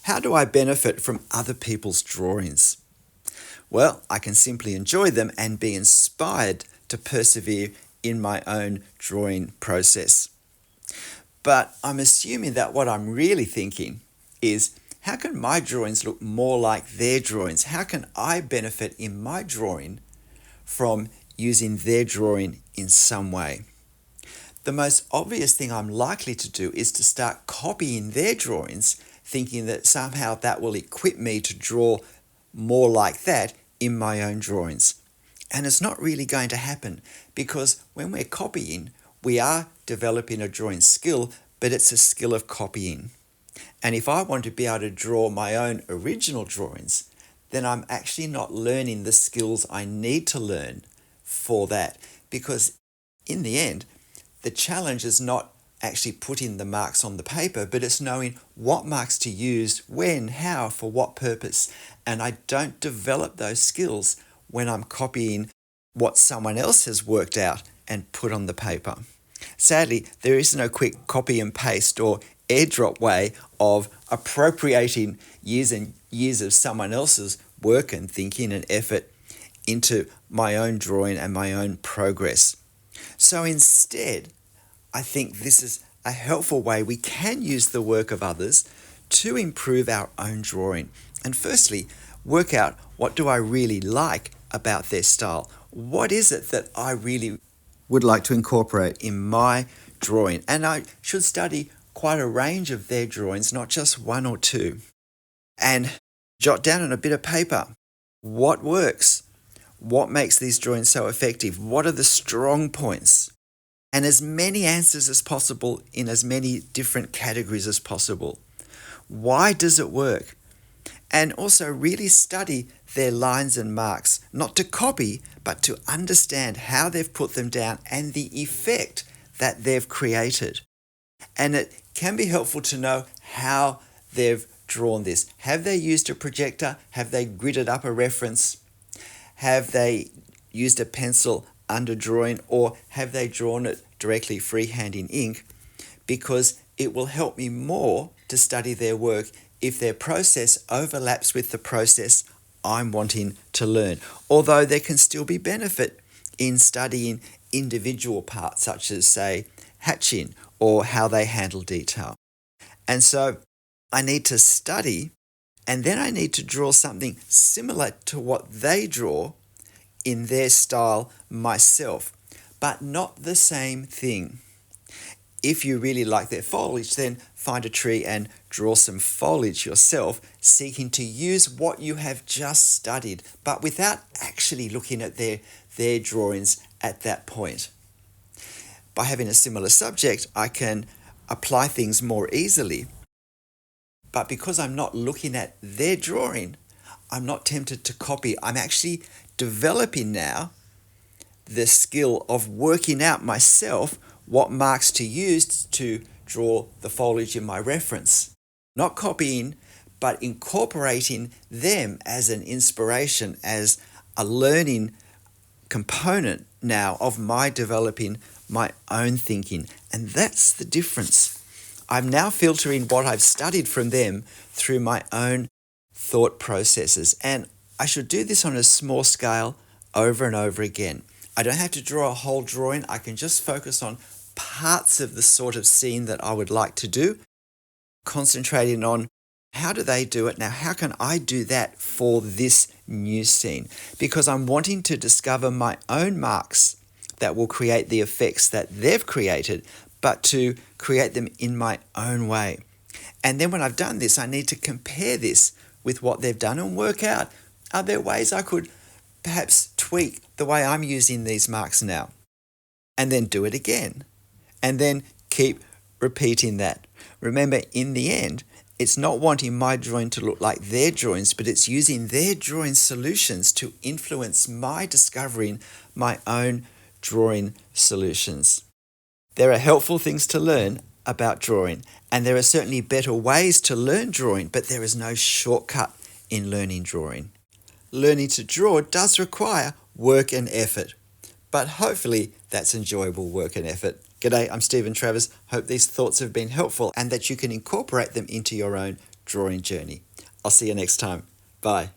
How do I benefit from other people's drawings? Well, I can simply enjoy them and be inspired to persevere in my own drawing process. But I'm assuming that what I'm really thinking is, how can my drawings look more like their drawings? How can I benefit in my drawing from using their drawing in some way? The most obvious thing I'm likely to do is to start copying their drawings, thinking that somehow that will equip me to draw more like that in my own drawings. And it's not really going to happen, because when we're copying, we are developing a drawing skill, but it's a skill of copying. And if I want to be able to draw my own original drawings, then I'm actually not learning the skills I need to learn for that. Because in the end, the challenge is not actually putting the marks on the paper, but it's knowing what marks to use, when, how, for what purpose. And I don't develop those skills when I'm copying what someone else has worked out and put on the paper. Sadly, there is no quick copy and paste or airdrop way of appropriating years and years of someone else's work and thinking and effort into my own drawing and my own progress. So instead, I think this is a helpful way we can use the work of others to improve our own drawing. And firstly, work out, what do I really like about their style? What is it that I really would like to incorporate in my drawing? And I should study quite a range of their drawings, not just one or two. And jot down on a bit of paper, what works? What makes these drawings so effective? What are the strong points? And as many answers as possible in as many different categories as possible. Why does it work? And also really study their lines and marks, not to copy, but to understand how they've put them down and the effect that they've created. And it can be helpful to know how they've drawn this. Have they used a projector? Have they gridded up a reference? Have they used a pencil under drawing, or have they drawn it directly freehand in ink? Because it will help me more to study their work if their process overlaps with the process I'm wanting to learn. Although there can still be benefit in studying individual parts, such as, say, hatching or how they handle detail. And so I need to study, and then I need to draw something similar to what they draw in their style myself, but not the same thing. If you really like their foliage, then find a tree and draw some foliage yourself, seeking to use what you have just studied, but without actually looking at their drawings at that point. By having a similar subject, I can apply things more easily. But because I'm not looking at their drawing, I'm not tempted to copy. I'm actually developing now the skill of working out myself what marks to use to draw the foliage in my reference. Not copying, but incorporating them as an inspiration, as a learning component now of my developing my own thinking. And that's the difference. I'm now filtering what I've studied from them through my own thought processes. And I should do this on a small scale over and over again. I don't have to draw a whole drawing. I can just focus on parts of the sort of scene that I would like to do, concentrating on how do they do it now? How can I do that for this new scene? Because I'm wanting to discover my own marks that will create the effects that they've created, but to create them in my own way. And then when I've done this, I need to compare this with what they've done and work out, are there ways I could perhaps tweak the way I'm using these marks now? And then do it again. And then keep repeating that. Remember, in the end, it's not wanting my drawing to look like their drawings, but it's using their drawing solutions to influence my discovering my own drawing solutions. There are helpful things to learn about drawing, and there are certainly better ways to learn drawing, but there is no shortcut in learning drawing. Learning to draw does require work and effort, but hopefully that's enjoyable work and effort. G'day, I'm Travers. Hope these thoughts have been helpful and that you can incorporate them into your own drawing journey. I'll see you next time. Bye.